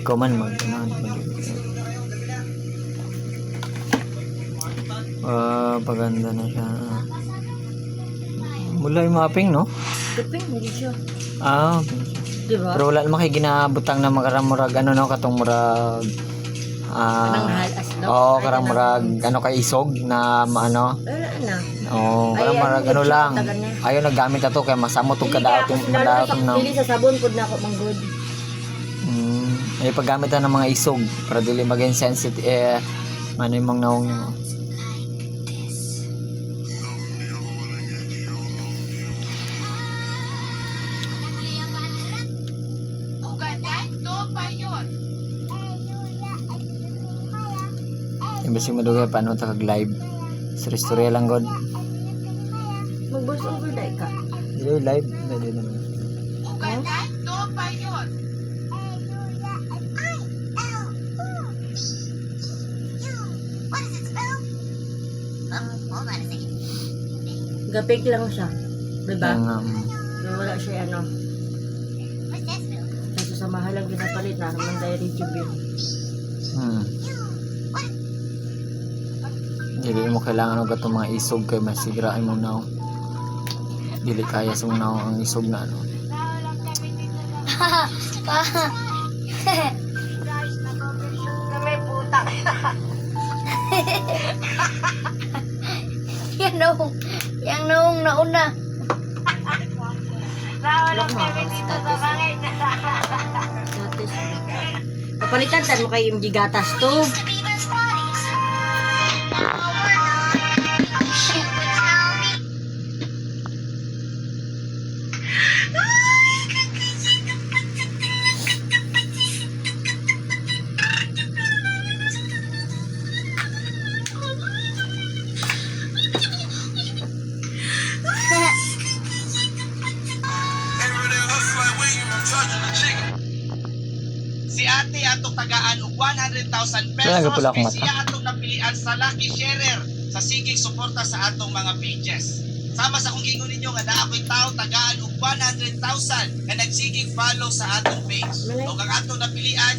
ikaw man paganda na siya. Mula yung mapping, no? Deping, hindi siya. Diba? Pero wala naman kayo ginabutang na murag ano, no? Katong murag Anong halas, no? oo, karang murag ano kay isog na maano. Wala na. Oo, karang murag ano lang. Ayaw naggamit ato kay masamot og kadaot yung no. Dili sa sabon pud na ako manggod. Ay paggamit ng mga isog para dili maging sensitive ano yung mga naong nimo. Imbes yung madugay paano ta kag live sa istorya lang god. Mag-voice over dai ka. Dili live na din naman. Gapig lang siya. Diba? Wala siya ano. Kasi sa mahalang ginapalit na naman dahil rejubin. Dili mo kailangan og atong mga isog kay masigirain mo na. Dili kaya sa mga ang isog na ano. Kami puta. Yang noong nauna. Nawalang kami dito sa bangay na. Papalitan tan mo kay MG gatas to. Si ate atong tagaan og 100,000 Talaga pala akong pesos. mata. Siya atong napilian sa lucky sharer sa sigig suporta sa atong mga pages. Sama sa kung gingon ninyo nga naa ko'y tao tagaan og 100,000 nga nagsigig follow sa atong page. Ug ang atong napilian